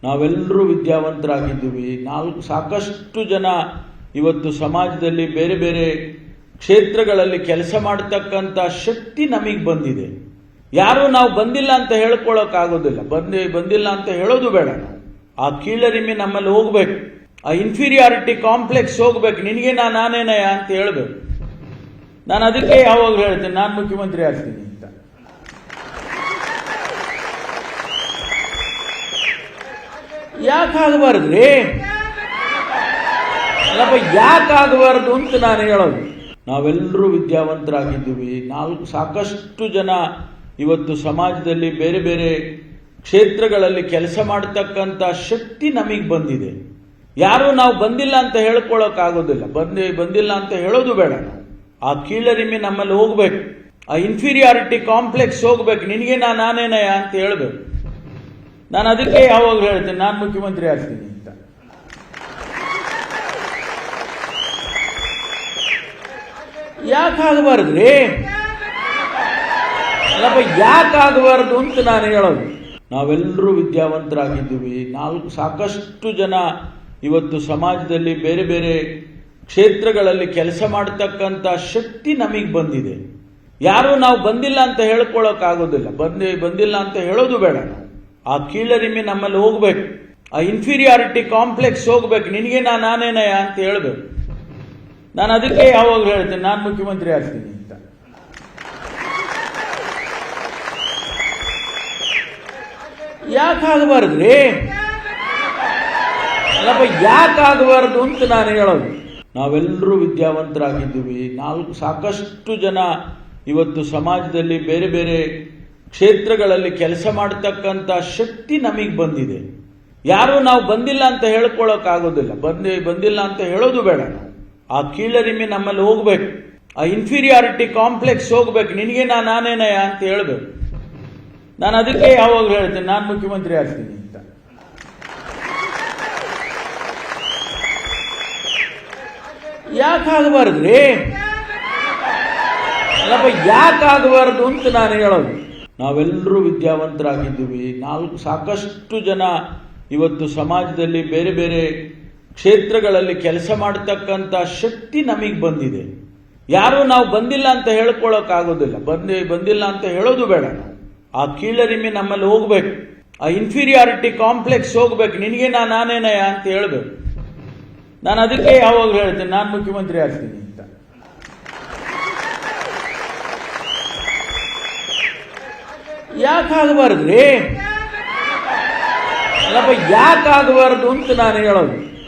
ನಾವೆಲ್ಲರೂ ವಿದ್ಯಾವಂತರಾಗಿದ್ದೀವಿ. ಸಾಕಷ್ಟು ಜನ ಇವತ್ತು ಸಮಾಜದಲ್ಲಿ ಬೇರೆ ಬೇರೆ ಕ್ಷೇತ್ರಗಳಲ್ಲಿ ಕೆಲಸ ಮಾಡತಕ್ಕಂಥ ಶಕ್ತಿ ನಮಗೆ ಬಂದಿದೆ. ಯಾರು ನಾವು ಬಂದಿಲ್ಲ ಅಂತ ಹೇಳ್ಕೊಳ್ಳೋಕ್ಕಾಗೋದಿಲ್ಲ, ಬಂದಿಲ್ಲ ಅಂತ ಹೇಳೋದು ಬೇಡ. ಆ ಕೀಳರಿಮೆ ನಮ್ಮಲ್ಲಿ ಹೋಗ್ಬೇಕು, ಆ ಇನ್ಫೀರಿಯಾರಿಟಿ ಕಾಂಪ್ಲೆಕ್ಸ್ ಹೋಗ್ಬೇಕು. ನಿನಗೆ ನಾನೇನಯ್ಯ ಅಂತ ಹೇಳ್ಬೇಕು. ನಾನು ಅದಕ್ಕೆ ಯಾವಾಗಲೂ ಹೇಳ್ತೇನೆ, ನಾನು ಮುಖ್ಯಮಂತ್ರಿ ಆಗ್ತೀನಿ ಅಂತ. ಯಾಕಾಗಬಾರ್ದ್ರಿ? ಅಲ್ಲಪ್ಪ, ಯಾಕಾಗಬಾರ್ದು ಅಂತ ನಾನು ಹೇಳೋದು. ನಾವೆಲ್ಲರೂ ವಿದ್ಯಾವಂತರಾಗಿದ್ದೀವಿ. ಸಾಕಷ್ಟು ಜನ ಇವತ್ತು ಸಮಾಜದಲ್ಲಿ ಬೇರೆ ಬೇರೆ ಕ್ಷೇತ್ರಗಳಲ್ಲಿ ಕೆಲಸ ಮಾಡತಕ್ಕಂಥ ಶಕ್ತಿ ನಮಗೆ ಬಂದಿದೆ. ಯಾರು ನಾವು ಬಂದಿಲ್ಲ ಅಂತ ಹೇಳ್ಕೊಳ್ಳೋಕ್ಕಾಗೋದಿಲ್ಲ, ಬಂದಿಲ್ಲ ಅಂತ ಹೇಳೋದು ಬೇಡ. ಆ ಕೀಳರಿಮೆ ನಮ್ಮಲ್ಲಿ ಹೋಗ್ಬೇಕು, ಆ ಇನ್ಫೀರಿಯಾರಿಟಿ ಕಾಂಪ್ಲೆಕ್ಸ್ ಹೋಗ್ಬೇಕು. ನಿನಗೆ ನಾನೇನಯ್ಯ ಅಂತ ಹೇಳ್ಬೇಕು. ನಾನು ಅದಕ್ಕೆ ಯಾವಾಗಲೂ ಹೇಳ್ತೇನೆ, ನಾನು ಮುಖ್ಯಮಂತ್ರಿ ಆಗ್ತೀನಿ ಅಂತ. ಯಾಕಾಗಬಾರ್ದ್ರಿ? ಅಲ್ಲಪ್ಪ, ಯಾಕಾಗಬಾರ್ದು ಅಂತ ನಾನು ಹೇಳೋದು. ನಾವೆಲ್ಲರೂ ವಿದ್ಯಾವಂತರಾಗಿದ್ದೀವಿ. ಸಾಕಷ್ಟು ಜನ ಇವತ್ತು ಸಮಾಜದಲ್ಲಿ ಬೇರೆ ಬೇರೆ ಕ್ಷೇತ್ರಗಳಲ್ಲಿ ಕೆಲಸ ಮಾಡತಕ್ಕಂಥ ಶಕ್ತಿ ನಮಗೆ ಬಂದಿದೆ. ಯಾರು ನಾವು ಬಂದಿಲ್ಲ ಅಂತ ಹೇಳ್ಕೊಳ್ಳೋಕ್ಕಾಗೋದಿಲ್ಲ, ಬಂದಿಲ್ಲ ಅಂತ ಹೇಳೋದು ಬೇಡ. ಆ ಕೀಳರಿಮೆ ನಮ್ಮಲ್ಲಿ ಹೋಗ್ಬೇಕು, ಆ ಇನ್ಫೀರಿಯಾರಿಟಿ ಕಾಂಪ್ಲೆಕ್ಸ್ ಹೋಗ್ಬೇಕು. ನಿನಗೆ ನಾನೇನಯ್ಯ ಅಂತ ಹೇಳ್ಬೇಕು. ನಾನು ಅದಕ್ಕೆ ಯಾವಾಗಲೂ ಹೇಳ್ತೇನೆ, ನಾನು ಮುಖ್ಯಮಂತ್ರಿ ಆಗ್ತೀನಿ ಅಂತ. ಯಾಕಾಗಬಾರ್ದ್ರಿ? ಅಲ್ಲಪ್ಪ, ಯಾಕಾಗಬಾರ್ದು ಅಂತ ನಾನು ಹೇಳೋದು. ನಾವೆಲ್ಲರೂ ವಿದ್ಯಾವಂತರಾಗಿದ್ದೀವಿ. ಸಾಕಷ್ಟು ಜನ ಇವತ್ತು ಸಮಾಜದಲ್ಲಿ ಬೇರೆ ಬೇರೆ ಕ್ಷೇತ್ರಗಳಲ್ಲಿ ಕೆಲಸ ಮಾಡತಕ್ಕಂಥ ಶಕ್ತಿ ನಮಗೆ ಬಂದಿದೆ. ಯಾರು ನಾವು ಬಂದಿಲ್ಲ ಅಂತ ಹೇಳ್ಕೊಳ್ಳೋಕ್ಕಾಗೋದಿಲ್ಲ, ಬಂದಿಲ್ಲ ಅಂತ ಹೇಳೋದು ಬೇಡ. ಆ ಕೀಳರಿಮೆ ನಮ್ಮಲ್ಲಿ ಹೋಗ್ಬೇಕು, ಆ ಇನ್ಫೀರಿಯಾರಿಟಿ ಕಾಂಪ್ಲೆಕ್ಸ್ ಹೋಗ್ಬೇಕು. ನಿನಗೆ ನಾನೇನಯ್ಯ ಅಂತ ಹೇಳ್ಬೇಕು. ನಾನು ಅದಕ್ಕೆ ಯಾವಾಗಲೂ ಹೇಳ್ತೇನೆ, ನಾನು ಮುಖ್ಯಮಂತ್ರಿ ಆಗ್ತೀನಿ ಅಂತ. ಯಾಕಾಗಬಾರ್ದ್ರಿ? ಅಲ್ಲಪ್ಪ, ಯಾಕಾಗಬಾರ್ದು ಅಂತ ನಾನು ಹೇಳೋದು. ನಾವೆಲ್ಲರೂ ವಿದ್ಯಾವಂತರಾಗಿದ್ದೀವಿ. ಸಾಕಷ್ಟು ಜನ ಇವತ್ತು ಸಮಾಜದಲ್ಲಿ ಬೇರೆ ಬೇರೆ ಕ್ಷೇತ್ರಗಳಲ್ಲಿ ಕೆಲಸ ಮಾಡತಕ್ಕಂಥ ಶಕ್ತಿ ನಮಗೆ ಬಂದಿದೆ. ಯಾರು ನಾವು ಬಂದಿಲ್ಲ ಅಂತ ಹೇಳ್ಕೊಳ್ಳೋಕ್ಕಾಗೋದಿಲ್ಲ, ಬಂದಿಲ್ಲ ಅಂತ ಹೇಳೋದು ಬೇಡ. ಆ ಕೀಳರಿಮೆ ನಮ್ಮಲ್ಲಿ ಹೋಗ್ಬೇಕು, ಆ ಇನ್ಫೀರಿಯಾರಿಟಿ ಕಾಂಪ್ಲೆಕ್ಸ್ ಹೋಗ್ಬೇಕು. ನಿನಗೆ ನಾನೇನಯ್ಯ ಅಂತ ಹೇಳ್ಬೇಕು. ನಾನು ಅದಕ್ಕೆ ಯಾವಾಗಲೂ ಹೇಳ್ತೇನೆ, ನಾನು ಮುಖ್ಯಮಂತ್ರಿ ಆಗ್ತೀನಿ ಅಂತ. ಯಾಕಾಗಬಾರ್ದ್ರಿ? ಅಲ್ಲಪ್ಪ, ಯಾಕಾಗಬಾರ್ದು ಅಂತ ನಾನು ಹೇಳೋದು.